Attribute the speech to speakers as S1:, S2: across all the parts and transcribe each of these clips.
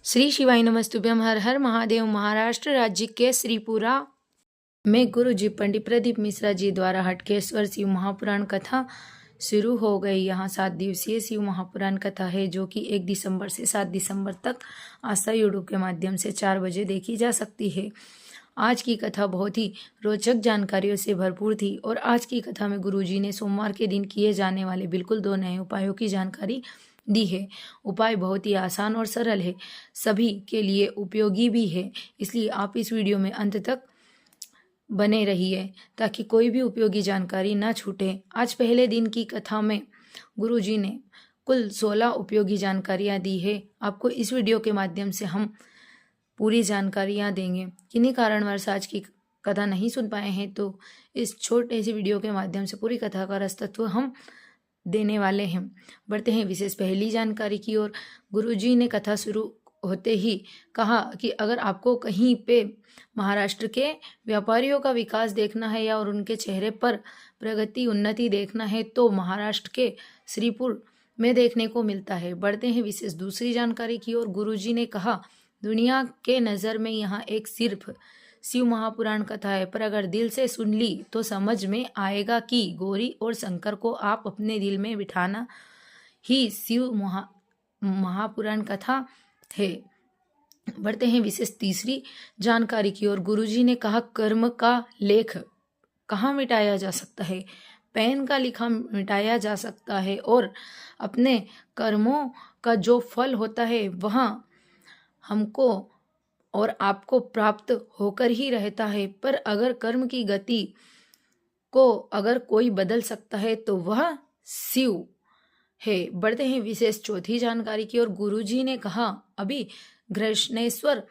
S1: श्री शिवाय नमस्तुभ्यम। हर हर महादेव। महाराष्ट्र राज्य के श्रीपुरा में गुरु जी पंडित प्रदीप मिश्रा जी द्वारा हटकेश्वर शिव महापुराण कथा शुरू हो गई। यहाँ 7 दिवसीय शिव महापुराण कथा है जो कि 1 दिसंबर से 7 दिसंबर तक आस्था यूट्यूब के माध्यम से 4 बजे देखी जा सकती है। आज की कथा बहुत ही रोचक जानकारियों से भरपूर थी और आज की कथा में गुरुजी ने सोमवार के दिन किए जाने वाले बिल्कुल 2 नए उपायों की जानकारी दी है। उपाय बहुत ही आसान और सरल है, सभी के लिए उपयोगी भी है, इसलिए आप इस वीडियो में अंत तक बने रहिए ताकि कोई भी उपयोगी जानकारी ना छूटे। आज पहले दिन की कथा में गुरुजी ने कुल 16 उपयोगी जानकारियां दी है। आपको इस वीडियो के माध्यम से हम पूरी जानकारियां देंगे। किन्हीं कारणवश आज की कथा नहीं सुन पाए हैं तो इस छोटे से वीडियो के माध्यम से पूरी कथा का रस तत्व हम देने वाले हैं। बढ़ते हैं विशेष पहली जानकारी की ओर। गुरुजी ने कथा शुरू होते ही कहा कि अगर आपको कहीं पे महाराष्ट्र के व्यापारियों का विकास देखना है या और उनके चेहरे पर प्रगति उन्नति देखना है तो महाराष्ट्र के श्रीपुर में देखने को मिलता है। बढ़ते हैं विशेष दूसरी जानकारी की ओर। गुरुजी ने कहा दुनिया के नज़र में यहाँ एक सिर्फ शिव महापुराण कथा है, पर अगर दिल से सुन ली तो समझ में आएगा कि गौरी और शंकर को आप अपने दिल में बिठाना ही शिव महापुराण कथा है। बढ़ते हैं विशेष तीसरी जानकारी की ओर। गुरुजी ने कहा कर्म का लेख कहाँ मिटाया जा सकता है? पेन का लिखा मिटाया जा सकता है और अपने कर्मों का जो फल होता है वह हमको और आपको प्राप्त होकर ही रहता है, पर अगर कर्म की गति को अगर कोई बदल सकता है तो वह शिव है। बढ़ते हैं विशेष चौथी जानकारी की ओर। गुरुजी ने कहा अभी घृष्णेश्वर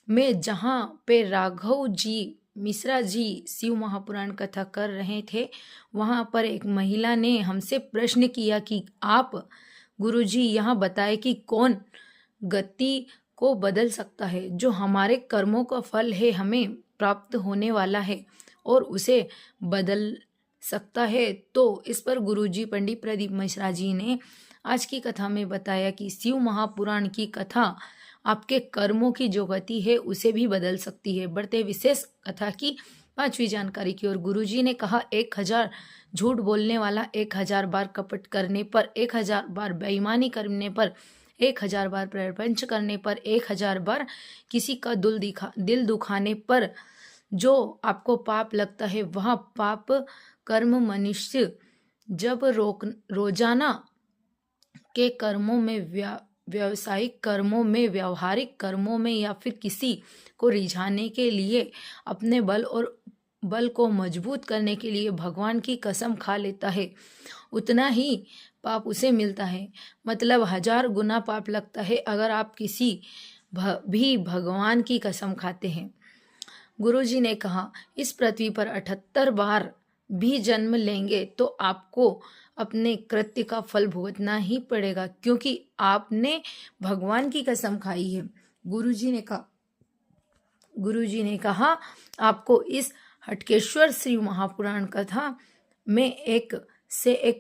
S1: में जहाँ पे राघव जी मिश्रा जी शिव महापुराण कथा कर रहे थे वहाँ पर एक महिला ने हमसे प्रश्न किया कि आप गुरुजी यहाँ बताए कि कौन गति को बदल सकता है, जो हमारे कर्मों का फल है हमें प्राप्त होने वाला है और उसे बदल सकता है। तो इस पर गुरुजी पंडित प्रदीप मिश्रा जी ने आज की कथा में बताया कि शिव महापुराण की कथा आपके कर्मों की जो गति है उसे भी बदल सकती है। बढ़ते विशेष कथा की 5वीं जानकारी की ओर। गुरुजी ने कहा 1000 झूठ बोलने वाला 1000 बार कपट करने पर, 1000 बार बेईमानी करने पर, 1000 बार प्रपंच करने पर, 1000 बार किसी का दिल दुखाने पर जो आपको पाप लगता है वह पाप कर्म मनुष्य जब रोजाना के कर्मों में व्यावसायिक कर्मों में, व्यवहारिक कर्मों में या फिर किसी को रिझाने के लिए अपने बल को मजबूत करने के लिए भगवान की कसम खा लेता है, उतना ही पाप उसे मिलता है। मतलब 1000 गुना पाप लगता है अगर आप किसी भी भगवान की कसम खाते हैं। गुरुजी ने कहा इस पृथ्वी पर 78 बार भी जन्म लेंगे तो आपको अपने कृत्य का फल भुगतना ही पड़ेगा, क्योंकि आपने भगवान की कसम खाई है। गुरुजी ने कहा आपको इस हटकेश्वर शिव महापुराण कथा में एक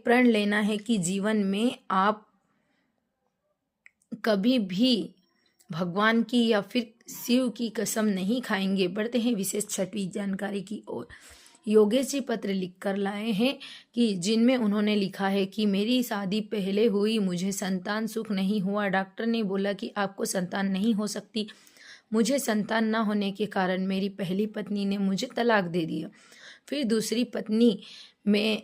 S1: प्रण लेना है कि जीवन में आप कभी भी भगवान की या फिर शिव की कसम नहीं खाएंगे। बढ़ते हैं विशेष 6वीं जानकारी की ओर। योगेश जी पत्र लिखकर लाए हैं कि जिनमें उन्होंने लिखा है कि मेरी शादी पहले हुई, मुझे संतान सुख नहीं हुआ, डॉक्टर ने बोला कि आपको संतान नहीं हो सकती। मुझे संतान ना होने के कारण मेरी पहली पत्नी ने मुझे तलाक दे दिया। फिर दूसरी पत्नी में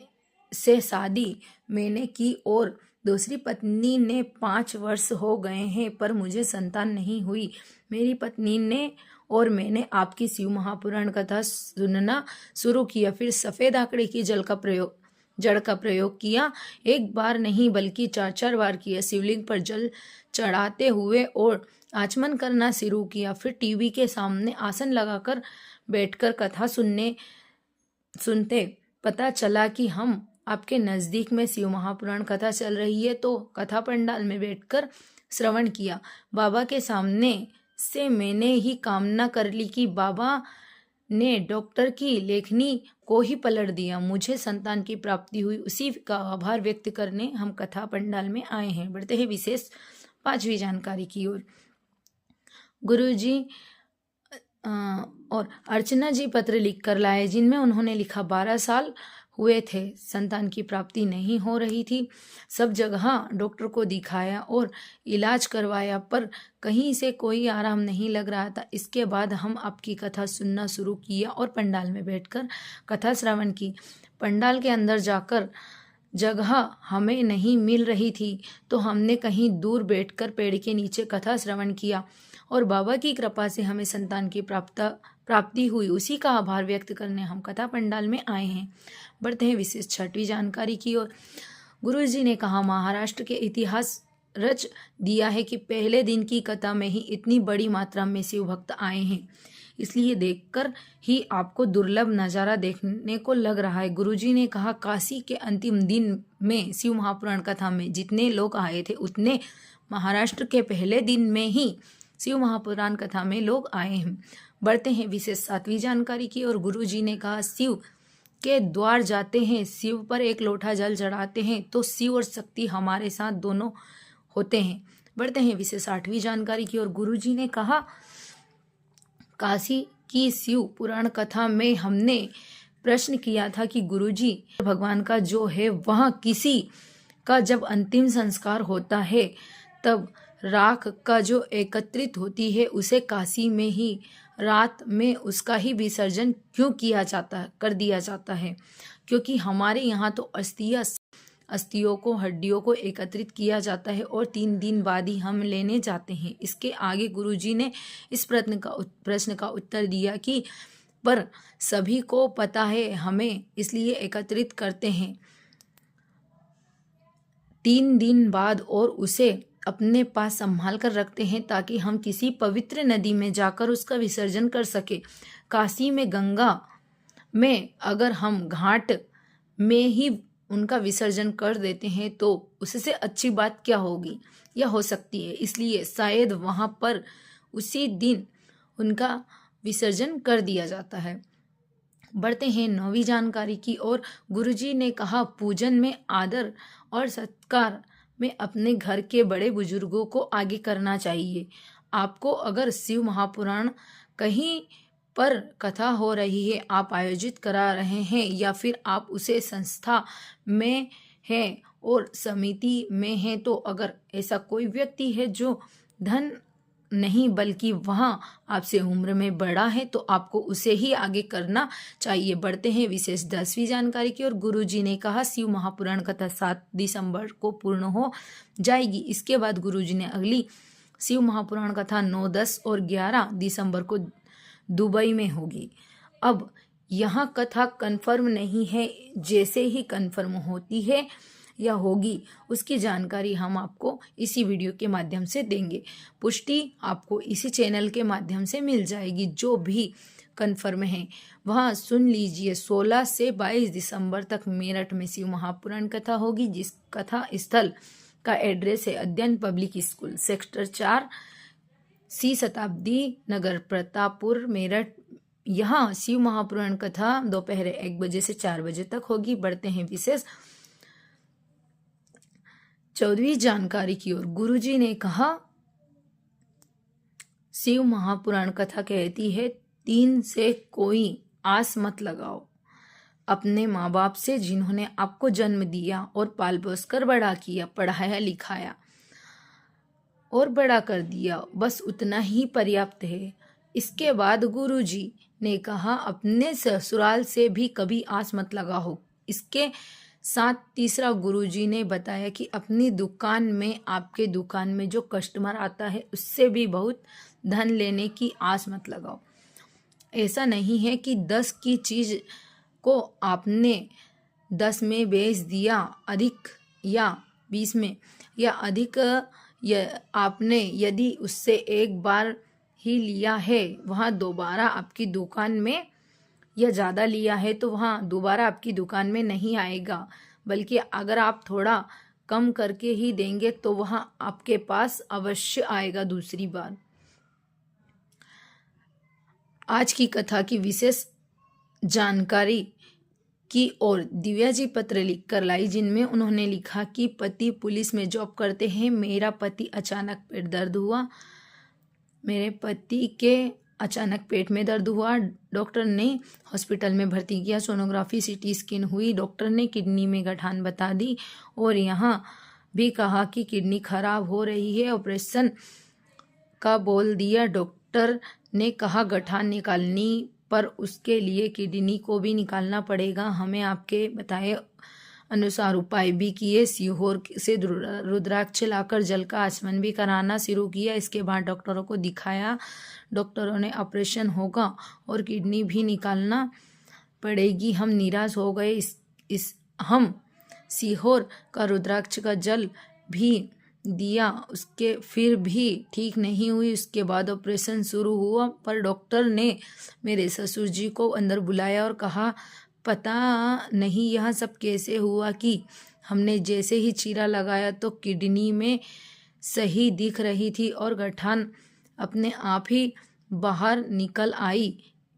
S1: से शादी मैंने की और दूसरी पत्नी ने 5 वर्ष हो गए हैं पर मुझे संतान नहीं हुई। मेरी पत्नी ने और मैंने आपकी शिव महापुराण कथा सुनना शुरू किया। फिर सफ़ेद आंकड़े की जड़ का प्रयोग किया। 1 बार नहीं बल्कि 4 बार किया। शिवलिंग पर जल चढ़ाते हुए और आचमन करना शुरू किया। फिर टीवी के सामने आसन लगाकर बैठकर कथा सुनते पता चला कि हम आपके नज़दीक में शिव महापुराण कथा चल रही है तो कथा पंडाल में बैठकर श्रवण किया। बाबा के सामने से मैंने ही कामना कर ली कि बाबा ने डॉक्टर की लेखनी को ही पलट दिया। मुझे संतान की प्राप्ति हुई, उसी का आभार व्यक्त करने हम कथा पंडाल में आए हैं। बढ़ते हैं विशेष 5वीं जानकारी की ओर। गुरुजी और अर्चना जी पत्र लिख कर लाए, जिनमें उन्होंने लिखा 12 साल हुए थे, संतान की प्राप्ति नहीं हो रही थी। सब जगह डॉक्टर को दिखाया और इलाज करवाया, पर कहीं से कोई आराम नहीं लग रहा था। इसके बाद हम आपकी कथा सुनना शुरू किया और पंडाल में बैठकर कथा श्रवण की। पंडाल के अंदर जाकर जगह हमें नहीं मिल रही थी, तो हमने कहीं दूर बैठकर पेड़ के नीचे कथा श्रवण किया और बाबा की कृपा से हमें संतान की प्राप्ति हुई। उसी का आभार व्यक्त करने हम कथा पंडाल में आए हैं। बढ़ते हैं विशेष छठवीं जानकारी की ओर। गुरुजी ने कहा, महाराष्ट्र के इतिहास रच दिया है कि पहले दिन की कथा में ही इतनी बड़ी मात्रा में शिव भक्त आए हैं। इसलिए देखकर ही आपको दुर्लभ नज़ारा देखने को लग रहा है। गुरुजी ने कहा, काशी के अंतिम दिन में शिव महापुराण कथा में जितने लोग आए थे, उतने महाराष्ट्र के पहले दिन में ही शिव महापुराण कथा में लोग आए हैं। बढ़ते हैं विशेष सातवीं जानकारी की और। गुरुजी ने कहा, शिव के द्वार जाते हैं, शिव पर एक लोटा जल चढ़ाते हैं, तो शिव और शक्ति हमारे साथ दोनों होते हैं। बढ़ते हैं विशेष आठवीं जानकारी की और। गुरुजी ने कहा, काशी की शिव पुराण कथा में हमने प्रश्न किया था कि गुरुजी, भगवान का जो है वह किसी का जब अंतिम संस्कार होता है, तब राख का जो एकत्रित होती है, उसे काशी में ही रात में उसका ही विसर्जन क्यों कर दिया जाता है? क्योंकि हमारे यहाँ तो अस्थियों को, हड्डियों को एकत्रित किया जाता है और 3 दिन बाद ही हम लेने जाते हैं। इसके आगे गुरुजी ने इस प्रश्न का उत्तर दिया कि पर सभी को पता है, हमें इसलिए एकत्रित करते हैं 3 दिन बाद और उसे अपने पास संभाल कर रखते हैं, ताकि हम किसी पवित्र नदी में जाकर उसका विसर्जन कर सके। काशी में गंगा में अगर हम घाट में ही उनका विसर्जन कर देते हैं, तो उससे अच्छी बात क्या होगी या हो सकती है। इसलिए शायद वहाँ पर उसी दिन उनका विसर्जन कर दिया जाता है। बढ़ते हैं 9वीं जानकारी की ओर। गुरुजी ने कहा, पूजन में आदर और सत्कार में अपने घर के बड़े बुजुर्गों को आगे करना चाहिए। आपको अगर शिव महापुराण कहीं पर कथा हो रही है, आप आयोजित करा रहे हैं, या फिर आप उसे संस्था में हैं और समिति में हैं, तो अगर ऐसा कोई व्यक्ति है जो धन नहीं बल्कि वहाँ आपसे उम्र में बड़ा है, तो आपको उसे ही आगे करना चाहिए। बढ़ते हैं विशेष 10वीं जानकारी की और। गुरुजी ने कहा, शिव महापुराण कथा 7 दिसंबर को पूर्ण हो जाएगी। इसके बाद गुरुजी ने अगली शिव महापुराण कथा 9, 10 और 11 दिसंबर को दुबई में होगी। अब यहाँ कथा कंफर्म नहीं है, जैसे ही कंफर्म होती है या होगी, उसकी जानकारी हम आपको इसी वीडियो के माध्यम से देंगे। पुष्टि आपको इसी चैनल के माध्यम से मिल जाएगी। जो भी कंफर्म है वहाँ सुन लीजिए। 16 से 22 दिसंबर तक मेरठ में शिव महापुराण कथा होगी, जिस कथा स्थल का एड्रेस है अध्ययन पब्लिक स्कूल, सेक्टर 4, सी शताब्दी नगर, प्रतापपुर, मेरठ। यहाँ शिव महापुराण कथा दोपहर 1 बजे से 4 बजे तक होगी। बढ़ते हैं विशेष 14वीं जानकारी की ओर। गुरुजी ने कहा, शिव महापुराण कथा कहती है, 3 से कोई आस मत लगाओ। अपने माँ बाप से, जिन्होंने आपको जन्म दिया और पाल पोस कर बड़ा किया, पढ़ाया लिखाया और बड़ा कर दिया, बस उतना ही पर्याप्त है। इसके बाद गुरुजी ने कहा, अपने ससुराल से भी कभी आस मत लगाओ। इसके साथ तीसरा गुरुजी ने बताया कि अपनी दुकान में, आपके दुकान में जो कस्टमर आता है, उससे भी बहुत धन लेने की आस मत लगाओ। ऐसा नहीं है कि 10 की चीज़ को आपने 10 में बेच दिया, अधिक या 20 में या अधिक, आपने यदि उससे एक बार ही लिया है, वहाँ दोबारा आपकी दुकान में, या ज़्यादा लिया है तो वहाँ दोबारा आपकी दुकान में नहीं आएगा, बल्कि अगर आप थोड़ा कम करके ही देंगे तो वहाँ आपके पास अवश्य आएगा दूसरी बार। आज की कथा की विशेष जानकारी की ओर दिव्या जी पत्र लिखकर लाई, जिनमें उन्होंने लिखा कि पति पुलिस में जॉब करते हैं। मेरा पति अचानक पेट दर्द हुआ, मेरे पति के अचानक पेट में दर्द हुआ। डॉक्टर ने हॉस्पिटल में भर्ती किया। सोनोग्राफी, सीटी स्कैन हुई। डॉक्टर ने किडनी में गठान बता दी और यहाँ भी कहा कि किडनी खराब हो रही है। ऑपरेशन का बोल दिया। डॉक्टर ने कहा गठान निकालनी पर उसके लिए किडनी को भी निकालना पड़ेगा। हमें आपके बताए अनुसार उपाय भी किए। सीहोर से रुद्राक्ष लाकर जल का आचमन भी कराना शुरू किया। इसके बाद डॉक्टरों को दिखाया। डॉक्टरों ने ऑपरेशन होगा और किडनी भी निकालना पड़ेगी। हम निराश हो गए। हम सीहोर का रुद्राक्ष का जल भी दिया, उसके फिर भी ठीक नहीं हुई। उसके बाद ऑपरेशन शुरू हुआ पर डॉक्टर ने मेरे ससुर जी को अंदर बुलाया और कहा पता नहीं यह सब कैसे हुआ कि हमने जैसे ही चीरा लगाया तो किडनी में सही दिख रही थी और गठान अपने आप ही बाहर निकल आई।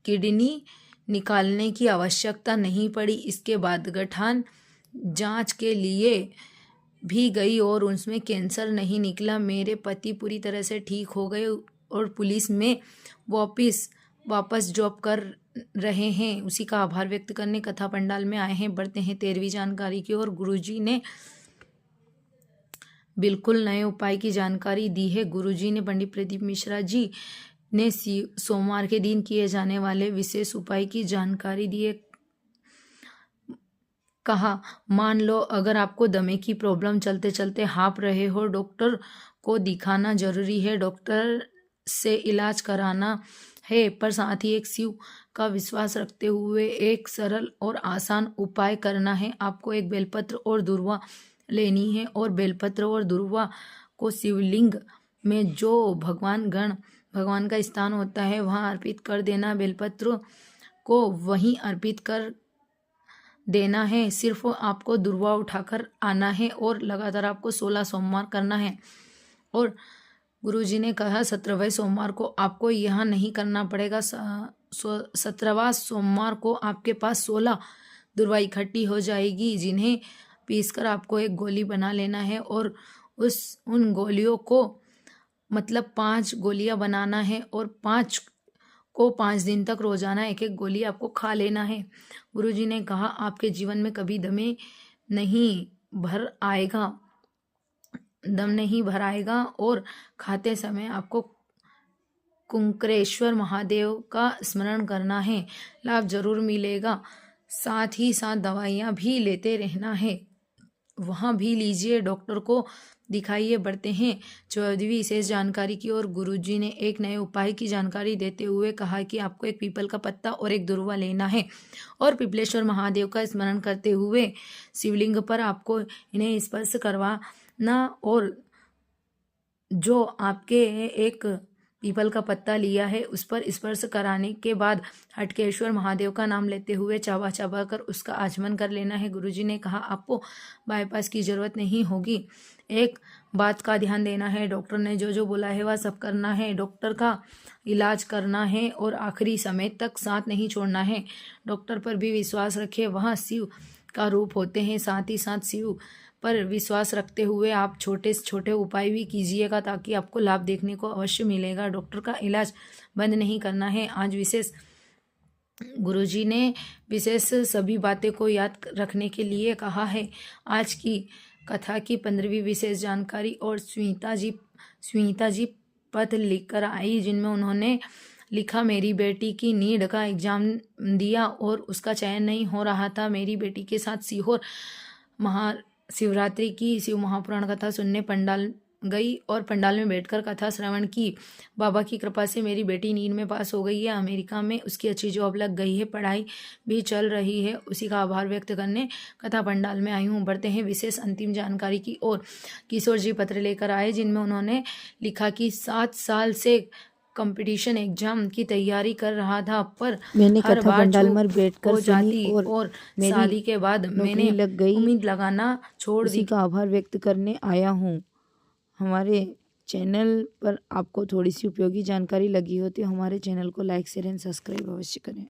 S1: किडनी निकालने की आवश्यकता नहीं पड़ी। इसके बाद गठान जांच के लिए भी गई और उसमें कैंसर नहीं निकला। मेरे पति पूरी तरह से ठीक हो गए और पुलिस में वापस जॉब कर रहे हैं। उसी का आभार व्यक्त करने कथा पंडाल में आए हैं। बढ़ते हैं 13वीं जानकारी की ओर। गुरुजी ने बिल्कुल नए उपाय की जानकारी दी है। गुरुजी ने पंडित प्रदीप मिश्रा जी ने सोमवार के दिन किए जाने वाले विशेष उपाय की जानकारी दी है। कहा मान लो अगर आपको दमे की प्रॉब्लम चलते चलते हाँफ रहे हो, डॉक्टर को दिखाना जरूरी है। डॉक्टर से इलाज कराना है पर साथ ही एक शिव का विश्वास रखते हुए एक सरल और आसान उपाय करना है। आपको एक बेलपत्र और दुर्वा लेनी है और बेलपत्र और दुर्वा को शिवलिंग में जो भगवान का स्थान होता है वहाँ अर्पित कर देना। बेलपत्र को वहीं अर्पित कर देना है। सिर्फ आपको दुर्वा उठाकर आना है और लगातार आपको 16 सोमवार करना है। और गुरुजी ने कहा 17वें सोमवार को आपको यहाँ नहीं करना पड़ेगा। 17वां सोमवार को आपके पास 16 दुर्वा इकट्ठी हो जाएगी जिन्हें पीसकर आपको एक गोली बना लेना है और उन गोलियों को मतलब 5 गोलियां बनाना है और 5 दिन तक रोजाना एक एक गोली आपको खा लेना है। गुरुजी ने कहा आपके जीवन में कभी दम नहीं भर आएगा और खाते समय आपको कुंकरेश्वर महादेव का स्मरण करना है। लाभ जरूर मिलेगा। साथ ही साथ दवाइयाँ भी लेते रहना है, वहाँ भी लीजिए, डॉक्टर को दिखाइए। बढ़ते हैं 14वीं विशेष जानकारी की ओर। गुरुजी ने एक नए उपाय की जानकारी देते हुए कहा कि आपको एक पीपल का पत्ता और एक दुर्वा लेना है और पिपलेश्वर महादेव का स्मरण करते हुए शिवलिंग पर आपको इन्हें स्पर्श करवाना और जो आपके एक पीपल का पत्ता लिया है उस पर स्पर्श कराने के बाद हटकेश्वर महादेव का नाम लेते हुए चावा चावा कर उसका आचमन कर लेना है। गुरुजी ने कहा आपको बाईपास की जरूरत नहीं होगी। एक बात का ध्यान देना है, डॉक्टर ने जो बोला है वह सब करना है। डॉक्टर का इलाज करना है और आखिरी समय तक साथ नहीं छोड़ना है। डॉक्टर पर भी विश्वास रखें, वह शिव का रूप होते हैं। साथ ही साथ शिव पर विश्वास रखते हुए आप छोटे से छोटे उपाय भी कीजिएगा ताकि आपको लाभ देखने को अवश्य मिलेगा। डॉक्टर का इलाज बंद नहीं करना है। आज गुरुजी ने विशेष सभी बातें को याद रखने के लिए कहा है। आज की कथा की 15वीं विशेष जानकारी और स्वीता जी पत्र लिखकर आई जिनमें उन्होंने लिखा मेरी बेटी की नीट का एग्जाम दिया और उसका चयन नहीं हो रहा था। मेरी बेटी के साथ सीहोर महाशिवरात्रि की शिव महापुराण कथा सुनने पंडाल गई और पंडाल में बैठकर कथा श्रवण की। बाबा की कृपा से मेरी बेटी नीट में पास हो गई है। अमेरिका में उसकी अच्छी जॉब लग गई है, पढ़ाई भी चल रही है। उसी का आभार व्यक्त करने कथा पंडाल में आई हूँ। बढ़ते हैं विशेष अंतिम जानकारी की ओर। किशोर जी पत्र लेकर आए जिनमें उन्होंने लिखा कि 7 साल से कंपटीशन एग्जाम की तैयारी कर रहा था पर
S2: मैंने
S1: हर
S2: कथा
S1: बार
S2: पंडाल
S1: चूक
S2: में बैठकर
S1: हो जाती और शादी के बाद मैंने
S2: लग गई,
S1: उम्मीद लगाना छोड़ दी।
S2: उसी का आभार व्यक्त करने आया हूँ। हमारे चैनल पर आपको थोड़ी सी उपयोगी जानकारी लगी हो तो हमारे चैनल को लाइक शेयर एंड सब्सक्राइब अवश्य करें।